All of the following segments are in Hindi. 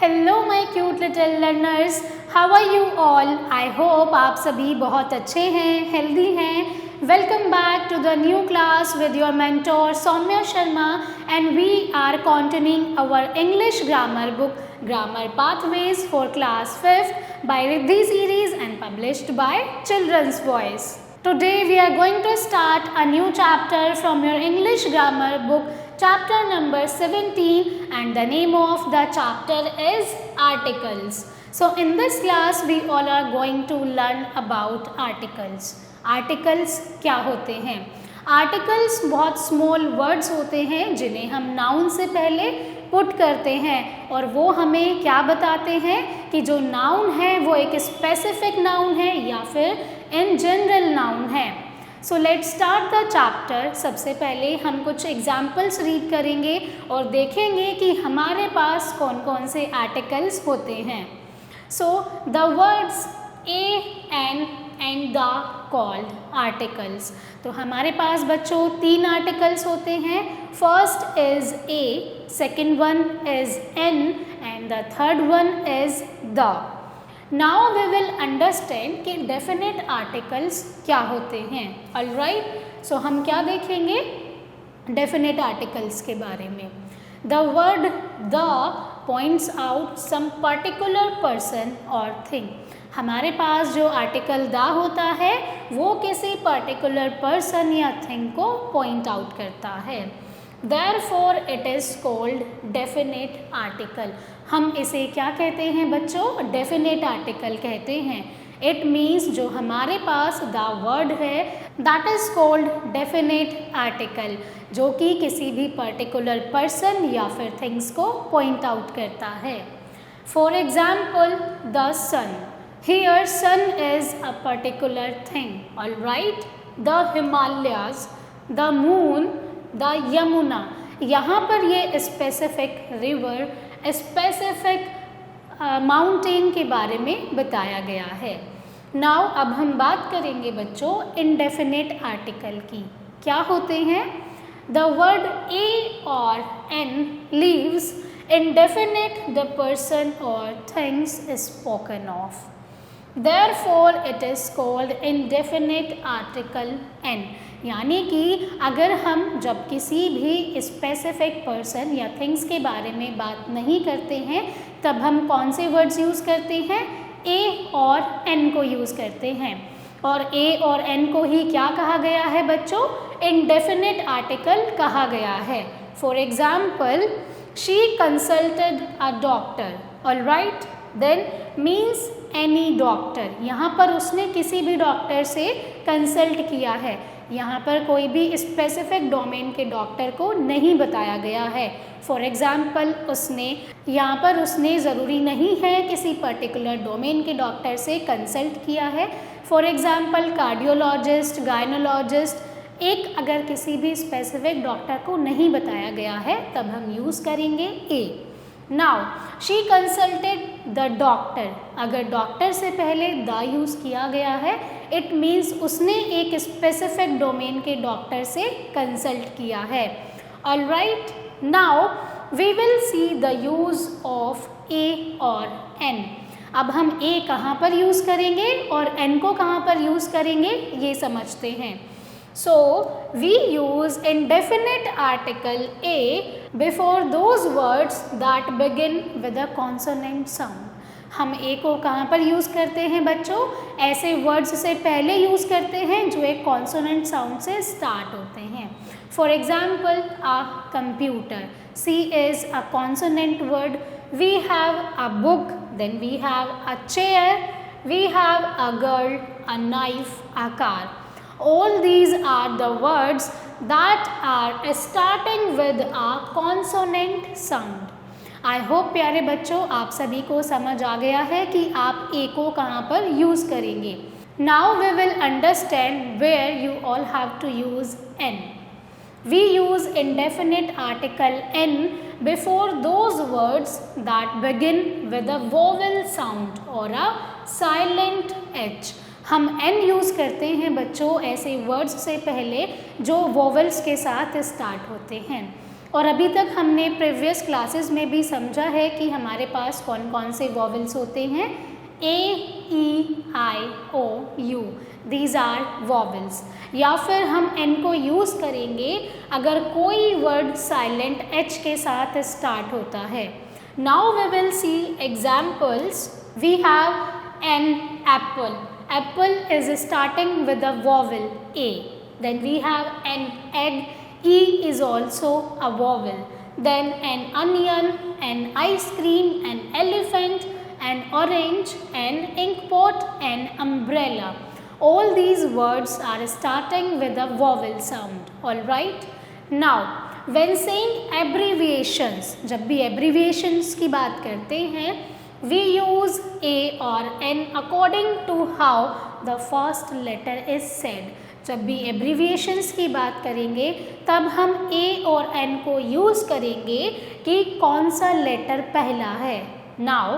Hello my cute little learners, how are you all. I hope आप सभी बहुत अच्छे हैं, हेल्दी हैं। Welcome back to the new class with your mentor Saumya Sharma and we are continuing our English grammar book grammar pathways for class 5th by Riddhi series and published by Children's Voice. Today we are going to start a new chapter from your English grammar book, chapter number 17, and the name of the chapter is articles. So in this class we all are going to learn about articles. Articles क्या होते हैं? आर्टिकल्स बहुत स्मॉल वर्ड्स होते हैं जिन्हें हम नाउन से पहले पुट करते हैं और वो हमें क्या बताते हैं कि जो नाउन है वो एक स्पेसिफिक नाउन है या फिर इन जनरल नाउन है। सो लेट्स स्टार्ट द चैप्टर। सबसे पहले हम कुछ एग्जाम्पल्स रीड करेंगे और देखेंगे कि हमारे पास कौन कौन से आर्टिकल्स होते हैं। So the words a and the called articles. तो हमारे पास बच्चों 3 आर्टिकल्स होते हैं। First is a, second one is an and the third one is the. Now we will understand कि डेफिनेट आर्टिकल्स क्या होते हैं। ऑलराइट, सो हम क्या देखेंगे डेफिनेट आर्टिकल्स के बारे में। The word the points out some particular person और थिंग। हमारे पास जो आर्टिकल द होता है वो किसी पर्टिकुलर पर्सन या थिंग को पॉइंट आउट करता है। Therefore it is called definite article. हम इसे क्या कहते हैं बच्चों? डेफिनेट आर्टिकल कहते हैं। इट मीन्स जो हमारे पास द वर्ड है that is called definite article, जो कि किसी भी पर्टिकुलर पर्सन या फिर थिंग्स को पॉइंट आउट करता है। For example the sun. Here sun is a particular thing, alright. The Himalayas, the moon, the Yamuna. यहाँ पर ये स्पेसिफिक रिवर, स्पेसिफिक माउंटेन के बारे में बताया गया है। नाउ अब हम बात करेंगे बच्चों इनडेफिनेट आर्टिकल की। क्या होते हैं? द वर्ड ए और an leaves indefinite the person or things is spoken of. Therefore it is called indefinite article n. यानी कि अगर हम जब किसी भी स्पेसिफिक पर्सन या थिंग्स के बारे में बात नहीं करते हैं तब हम कौन से वर्ड्स यूज़ करते हैं? ए और एन को यूज़ करते हैं। और ए और एन को ही क्या कहा गया है बच्चों? इनडेफिनेट आर्टिकल कहा गया है। For example she consulted a doctor, all right, then means any doctor। यहाँ पर उसने किसी भी डॉक्टर से कंसल्ट किया है। यहाँ पर कोई भी स्पेसिफिक डोमेन के डॉक्टर को नहीं बताया गया है। फॉर एग्जाम्पल यहाँ पर उसने ज़रूरी नहीं है किसी पर्टिकुलर डोमेन के डॉक्टर से कंसल्ट किया है। For example cardiologist, gynaecologist. एक अगर किसी भी स्पेसिफिक डॉक्टर को नहीं बताया गया है तब हम यूज़ करेंगे a. Now she consulted the doctor. अगर डॉक्टर से पहले द यूज़ किया गया है इट मीन्स उसने एक स्पेसिफिक डोमेन के डॉक्टर से कंसल्ट किया है। Alright, now we will see the use of a और एन। अब हम ए कहाँ पर यूज़ करेंगे और एन को कहाँ पर यूज़ करेंगे ये समझते हैं। So we use indefinite article a before those words that begin with a consonant sound. हम a को कहाँ पर यूज़ करते हैं बच्चों? ऐसे वर्ड्स से पहले यूज़ करते हैं जो एक कॉन्सोनेंट साउंड से स्टार्ट होते हैं। For example a computer, c is a consonant word. We have a book, then we have a chair, we have a girl, a knife, a car. All these are the words that are starting with a consonant sound. I hope प्यारे बच्चों आप सभी को समझ आ गया है कि आप ए को कहाँ पर यूज़ करेंगे। Now we will understand where you all have to use n. We use indefinite article n before those words that begin with a vowel sound or a silent h. हम n यूज़ करते हैं बच्चों ऐसे वर्ड्स से पहले जो वोवेल्स के साथ स्टार्ट होते हैं। और अभी तक हमने प्रीवियस क्लासेस में भी समझा है कि हमारे पास कौन कौन से वॉवल्स होते हैं। A, E, I, O, U, these are vowels। या फिर हम N को यूज़ करेंगे अगर कोई वर्ड साइलेंट H के साथ स्टार्ट होता है। Now we will see examples। We have an apple। Apple is starting with the vowel A। Then we have an egg। E is also a vowel। Then an onion, an ice cream, an elephant, an orange, an ink pot, an umbrella। All these words are starting with a vowel sound। Alright? Now, when saying abbreviations, जब भी abbreviations की बात करते हैं, we use A or N according to how the first letter is said। जब भी एब्रीविएशंस की बात करेंगे तब हम A और N को यूज़ करेंगे कि कौन सा लेटर पहला है। Now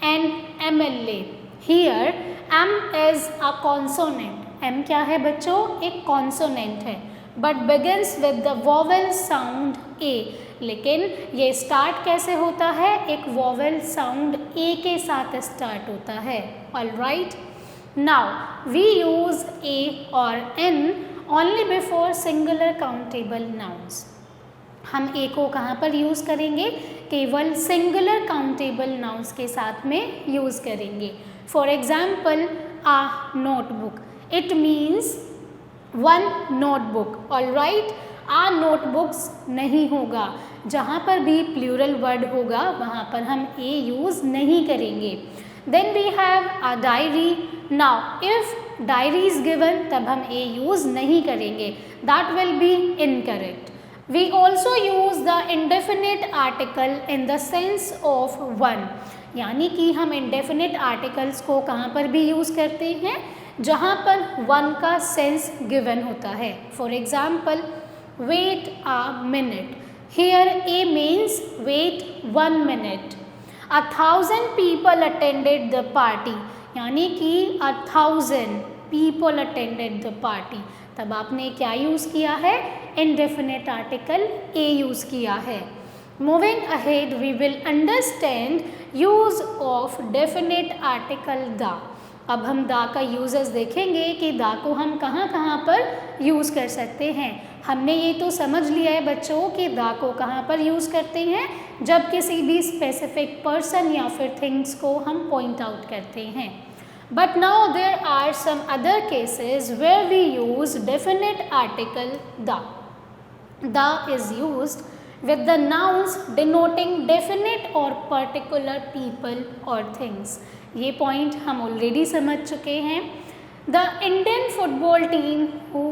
N, MLA। Here M is a consonant. M क्या है बच्चों? एक कॉन्सोनेंट है, but begins with the vowel sound A। लेकिन ये स्टार्ट कैसे होता है? एक वॉवेल साउंड A के साथ स्टार्ट होता है। Alright. Now we use A or N only before singular countable nouns। हम A को कहाँ पर यूज़ करेंगे? केवल सिंगुलर काउंटेबल नाउन्स के साथ में यूज़ करेंगे। For example a notebook, it means one notebook. Alright. A notebooks नहीं होगा, जहाँ पर भी प्लूरल वर्ड होगा वहाँ पर हम A यूज़ नहीं करेंगे। Then we have a diary। Now if diary is given तब हम A यूज़ नहीं करेंगे, that will be incorrect। We also use the indefinite article in the sense of one। यानी कि हम indefinite articles को कहाँ पर भी यूज़ करते हैं? जहाँ पर one का sense given होता है। For example, wait a minute। Here A means wait 1 minute। 1000 people attended the party। यानी कि 1000 people attended the party। तब आपने क्या यूज़ किया है? indefinite article A यूज़ किया है। Moving ahead we will understand use of definite article the। अब हम दा का यूजेस देखेंगे कि दा को हम कहाँ कहाँ पर यूज़ कर सकते हैं। हमने ये तो समझ लिया है बच्चों कि दा को कहाँ पर यूज़ करते हैं, जब किसी भी स्पेसिफिक पर्सन या फिर थिंग्स को हम पॉइंट आउट करते हैं। But now there are some other cases where we use definite article the. The is used with the nouns denoting definite or particular people or things। ये पॉइंट हम ऑलरेडी समझ चुके हैं। The Indian football team who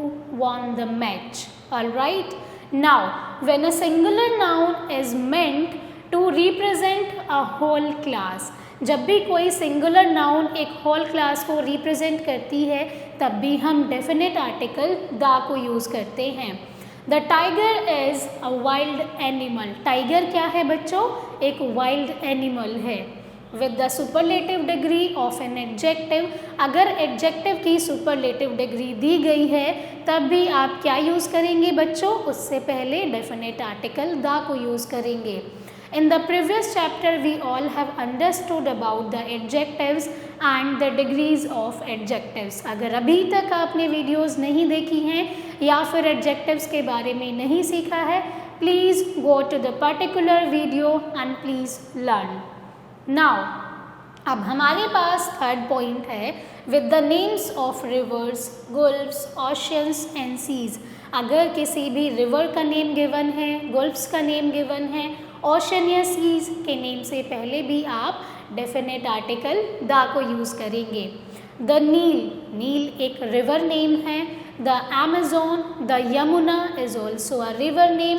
won the match। Alright। Now when a singular noun is meant to represent a whole class, जब भी कोई सिंगुलर नाउन एक होल क्लास को रिप्रेजेंट करती है तब भी हम डेफिनेट आर्टिकल द को यूज़ करते हैं। The tiger is a wild animal. Tiger क्या है बच्चों? एक वाइल्ड एनिमल है। With the superlative degree of an adjective, अगर एडजेक्टिव की सुपरलेटिव डिग्री दी गई है तब भी आप क्या यूज़ करेंगे बच्चों? उससे पहले डेफिनेट आर्टिकल द को यूज़ करेंगे। In the previous chapter we all have understood about the adjectives and the degrees of adjectives। अगर अभी तक आपने वीडियोस नहीं देखी हैं या फिर adjectives के बारे में नहीं सीखा है, please go to the particular video and please learn। Now अब हमारे पास थर्ड पॉइंट है with the names of rivers, gulfs, oceans and seas। अगर किसी भी रिवर का नेम गिवन है, गुल्फ्स का नेम गिवन है, ओशन या सीज के नेम से पहले भी आप डेफिनेट आर्टिकल द को यूज़ करेंगे। द नील, नील एक रिवर नेम है। The Amazon, the Yamuna is also a river name.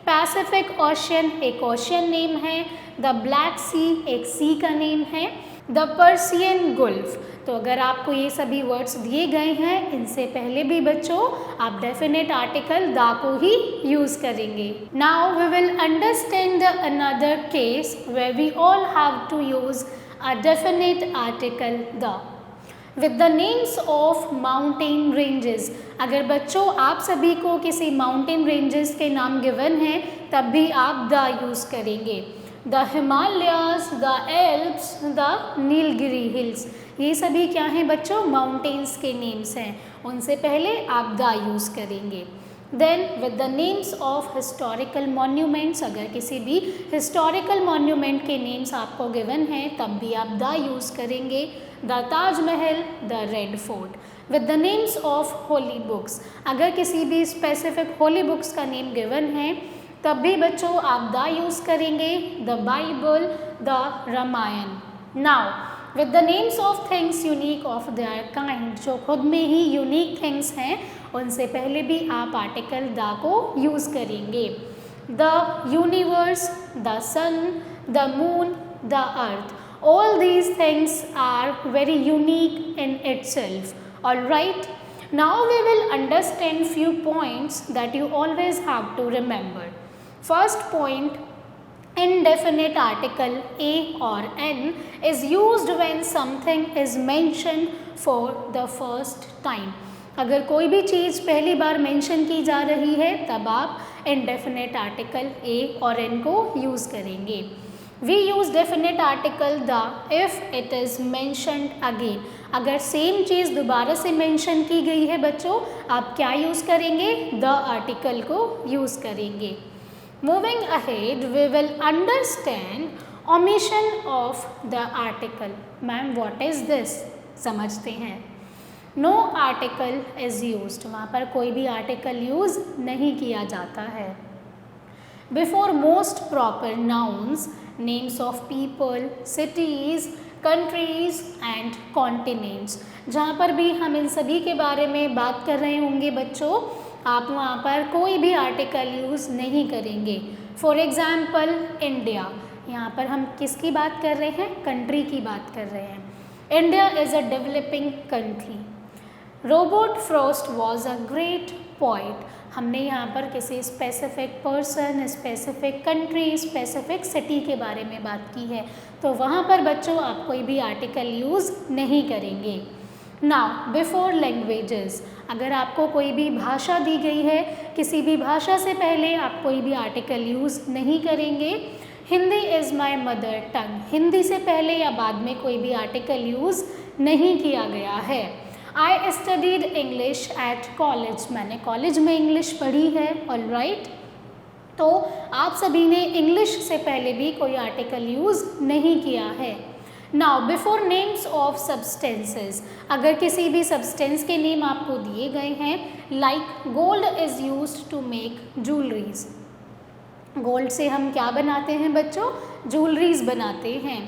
Pacific ocean एक ओशन नेम है। द ब्लैक सी एक सी का नेम है। The Persian Gulf. तो अगर आपको ये सभी वर्ड्स दिए गए हैं, इनसे पहले भी बच्चों आप डेफिनेट आर्टिकल द को ही यूज़ करेंगे। Now we will understand the another case where we all have to use a definite article the. With the names of mountain ranges. अगर बच्चों आप सभी को किसी माउंटेन रेंजेस के नाम गिवन हैं तब भी आप द यूज़ करेंगे। The Himalayas, the Alps, the Nilgiri hills, ये सभी क्या हैं बच्चों? माउंटेन्स के नेम्स हैं। उनसे पहले आप द यूज़ करेंगे। Then with the names of historical monuments, अगर किसी भी हिस्टोरिकल मॉन्यूमेंट के नेम्स आपको गिवन हैं तब भी आप द यूज़ करेंगे। The Taj Mahal, the red fort. With the names of holy books, अगर किसी भी स्पेसिफिक होली बुक्स का नेम गिवन है तब भी बच्चों आप द यूज़ करेंगे। The Bible, the Ramayana. Now with the names of things unique of their kind, जो खुद में ही यूनिक थिंग्स हैं उनसे पहले भी आप आर्टिकल द को यूज़ करेंगे। The universe, the sun, the moon, the earth, all these things are very unique in itself. All right, now we will understand few points that you always have to remember. First point, indefinite article a or n is used when something is mentioned for the first time. अगर कोई भी चीज़ पहली बार मेंशन की जा रही है तब आप indefinite article a और n को यूज़ करेंगे। We use definite article the if it is mentioned again. अगर सेम चीज़ दोबारा से मेंशन की गई है बच्चों, आप क्या यूज़ करेंगे? the आर्टिकल को यूज़ करेंगे। Moving ahead, we will understand omission of the article. Ma'am what is this? समझते हैं। No article is used. वहाँ पर कोई भी आर्टिकल यूज़ नहीं किया जाता है। Before most proper nouns, names of people, cities, countries and continents, जहाँ पर भी हम इन सभी के बारे में बात कर रहे होंगे बच्चों, आप वहाँ पर कोई भी आर्टिकल यूज़ नहीं करेंगे। फॉर एग्ज़ाम्पल इंडिया, यहाँ पर हम किसकी बात कर रहे हैं? कंट्री की बात कर रहे हैं। India is a developing country. Robert Frost was a great poet, हमने यहाँ पर किसी specific person, specific country, specific city के बारे में बात की है, तो वहाँ पर बच्चों आप कोई भी आर्टिकल यूज़ नहीं करेंगे। नाउ बिफोर लैंग्वेजेस, अगर आपको कोई भी भाषा दी गई है, किसी भी भाषा से पहले आप कोई भी आर्टिकल यूज़ नहीं करेंगे। Hindi is my mother tongue, Hindi से पहले या बाद में कोई भी आर्टिकल यूज़ नहीं किया गया है। I studied English at college, मैंने कॉलेज में इंग्लिश पढ़ी है। ऑल राइट, तो आप सभी ने इंग्लिश से पहले भी कोई आर्टिकल यूज़ नहीं किया है। Now before names of substances, अगर किसी भी सब्सटेंस के नेम आपको दिए गए हैं, like gold is used to make jewelleries, gold से हम क्या बनाते हैं बच्चों? ज्वेलरीज बनाते हैं।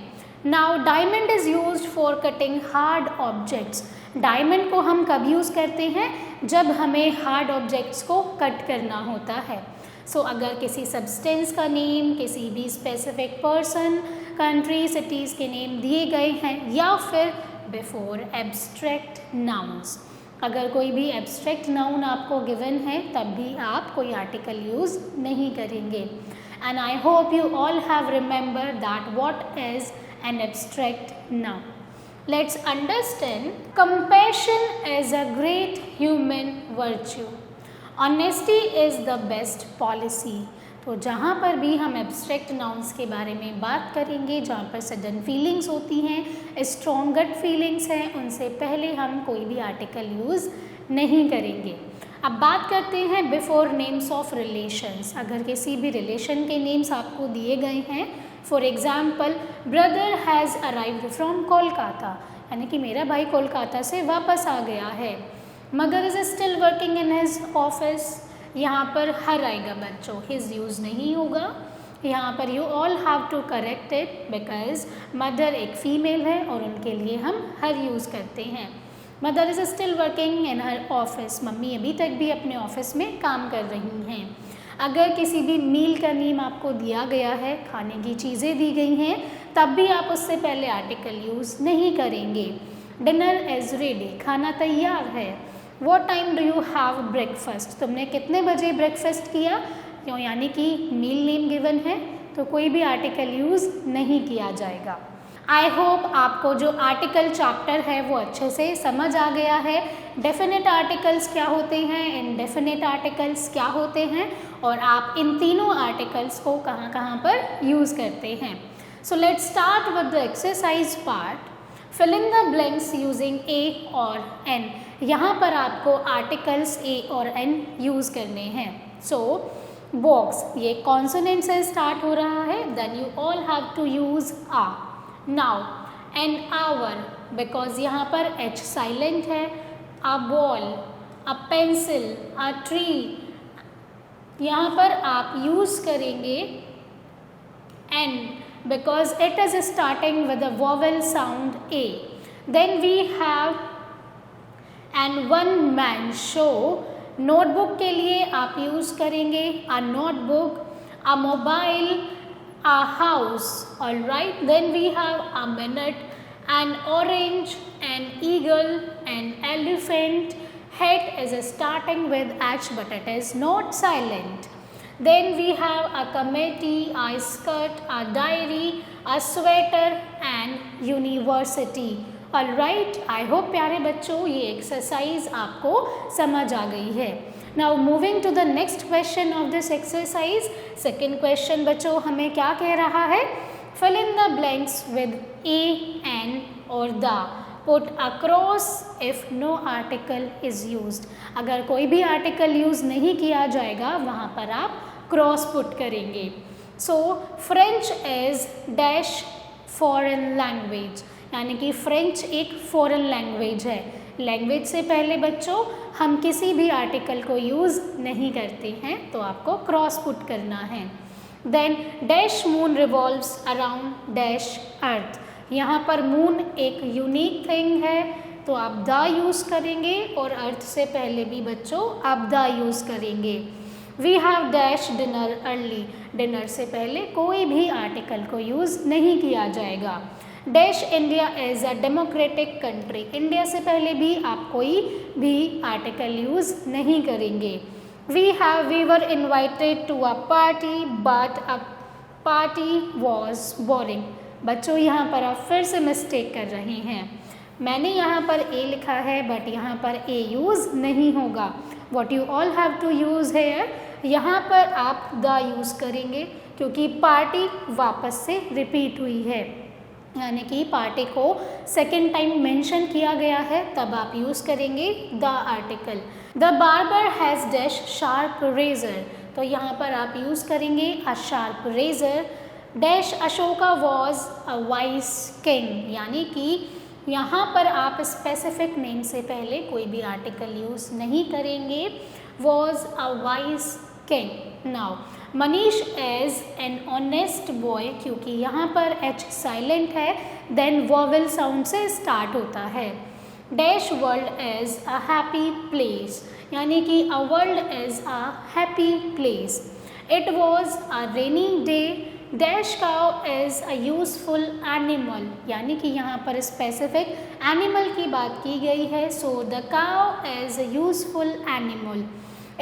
Now diamond is used for cutting hard objects, diamond को हम कब यूज़ करते हैं? जब हमें हार्ड ऑब्जेक्ट्स को कट करना होता है। सो अगर किसी सब्सटेंस का नेम, किसी भी स्पेसिफिक पर्सन, कंट्री, सिटीज़ के नेम दिए गए हैं, या फिर बिफोर एब्स्ट्रैक्ट नाउन्स, अगर कोई भी एब्स्ट्रैक्ट नाउन आपको गिवन है तब भी आप कोई आर्टिकल यूज़ नहीं करेंगे। And I hope you all have remember that what is an abstract noun. Let's understand compassion is a great human virtue. Honesty is the best policy. तो जहाँ पर भी हम एब्स्ट्रैक्ट नाउन्स के बारे में बात करेंगे, जहाँ पर सडन फीलिंग्स होती हैं, स्ट्रॉन्ग गट फीलिंग्स हैं, उनसे पहले हम कोई भी आर्टिकल यूज़ नहीं करेंगे। अब बात करते हैं बिफोर नेम्स ऑफ रिलेशंस, अगर किसी भी रिलेशन के नेम्स आपको दिए गए हैं, for example brother has arrived from Kolkata, यानी कि मेरा भाई कोलकाता से वापस आ गया है। Mother is still working in his office, यहाँ पर हर आएगा बच्चों, हिज यूज़ नहीं होगा। यहाँ पर you all have to correct it because mother एक फ़ीमेल है और उनके लिए हम हर यूज़ करते हैं। Mother is still working in her office, mummy अभी तक भी अपने ऑफिस में काम कर रही हैं। अगर किसी भी मील का नेम आपको दिया गया है, खाने की चीज़ें दी गई हैं, तब भी आप उससे पहले आर्टिकल यूज़ नहीं करेंगे। डिनर इज़ रेडी, खाना तैयार है। What time do you have breakfast, तुमने कितने बजे ब्रेकफास्ट किया? क्यों, यानी कि मील नेम गिवन है तो कोई भी आर्टिकल यूज़ नहीं किया जाएगा। आई होप आपको जो आर्टिकल चैप्टर है वो अच्छे से समझ आ गया है। डेफिनेट आर्टिकल्स क्या होते हैं, इनडेफिनेट आर्टिकल्स क्या होते हैं, और आप इन तीनों आर्टिकल्स को कहाँ कहाँ पर यूज़ करते हैं। So let's start with the exercise part. Fill in the blanks using a और एन। यहाँ पर आपको आर्टिकल्स ए और एन यूज़ करने हैं। सो बॉक्स, ये कॉन्सोनेंट से स्टार्ट हो रहा है, then you all have to use a. Now an hour, because यहाँ पर एच साइलेंट है। A ball, a pencil, a tree, यहाँ पर आप यूज़ करेंगे an because it is starting with a vowel sound A. Then we have and one man show. Notebook के लिए आप यूज़ करेंगे a notebook, a mobile, a house. All right. Then we have a minute, an orange, an eagle, an elephant. Hat is starting with H but it is not silent. Then we have a committee, a skirt, a diary, a sweater and university. Alright, I hope प्यारे बच्चों ये एक्सरसाइज आपको समझ आ गई है। Now moving to the next question of this exercise. Second question बच्चों हमें क्या कह रहा है? Fill in the blanks with a, an or the. Put across if no article is used. अगर कोई भी आर्टिकल यूज़ नहीं किया जाएगा वहाँ पर आप क्रॉस पुट करेंगे। सो French is dash foreign language, यानी कि फ्रेंच एक फॉरेन लैंग्वेज है। लैंग्वेज से पहले बच्चों हम किसी भी आर्टिकल को यूज़ नहीं करते हैं, तो आपको क्रॉस पुट करना है। Then dash moon revolves around dash earth. यहाँ पर मून एक यूनिक थिंग है, तो आप द यूज़ करेंगे, और अर्थ से पहले भी बच्चों आप द यूज़ करेंगे। We have dash dinner early. Dinner से पहले कोई भी आर्टिकल को यूज़ नहीं किया जाएगा। Dash India is a democratic country. India से पहले भी आप कोई भी आर्टिकल यूज़ नहीं करेंगे। We were invited to a party but a party was boring. बच्चों यहाँ पर आप फिर से मिस्टेक कर रहे हैं। मैंने यहाँ पर ए लिखा है बट यहाँ पर ए यूज़ नहीं होगा। What you all have to use है, यहाँ पर आप द यूज़ करेंगे, क्योंकि पार्टी वापस से रिपीट हुई है, यानी कि पार्टी को सेकेंड टाइम मेंशन किया गया है, तब आप यूज़ करेंगे the article. The barber has dash sharp razor. तो यहाँ पर आप यूज़ करेंगे a sharp razor. Dash Ashoka was a wise king, यानी कि यहाँ पर आप स्पेसिफिक नेम से पहले कोई भी आर्टिकल यूज़ नहीं करेंगे। Was a wise king. Now Manish is an honest boy, क्योंकि यहाँ पर एच साइलेंट है, देन वॉवेल साउंड से स्टार्ट होता है। Dash world is a happy place, यानी कि a world is a happy place. It was a rainy day. Dash cow is a useful animal, यानी कि यहाँ पर स्पेसिफिक एनिमल की बात की गई है, so the cow is a useful animal.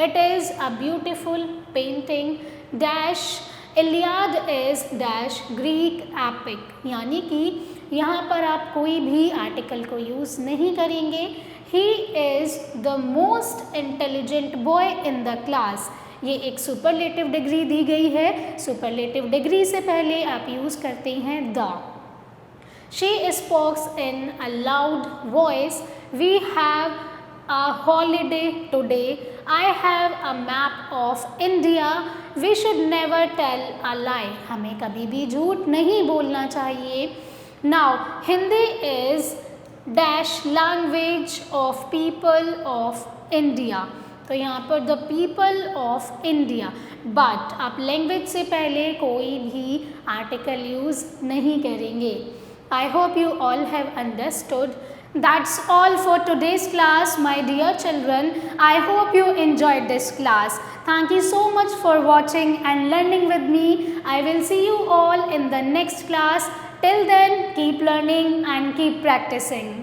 It is a beautiful painting. Dash Iliad is dash Greek epic, यानी कि यहाँ पर आप कोई भी आर्टिकल को यूज़ नहीं करेंगे। He is the most intelligent boy in the class. ये एक सुपरलेटिव डिग्री दी गई है। सुपरलेटिव डिग्री से पहले आप यूज़ करते हैं the. She speaks in a loud voice. We have a holiday today. I have a map of India. We should never tell a lie. हमें कभी भी झूठ नहीं बोलना चाहिए। Now Hindi is dash language of people of India. तो यहाँ पर the people of India, but आप लैंग्वेज से पहले कोई भी आर्टिकल यूज़ नहीं करेंगे। I hope you all have understood. That's all for today's class, my dear children. I hope you enjoyed this class. Thank you so much for watching and learning with me. I will see you all in the next class. Till then, keep learning and keep practicing.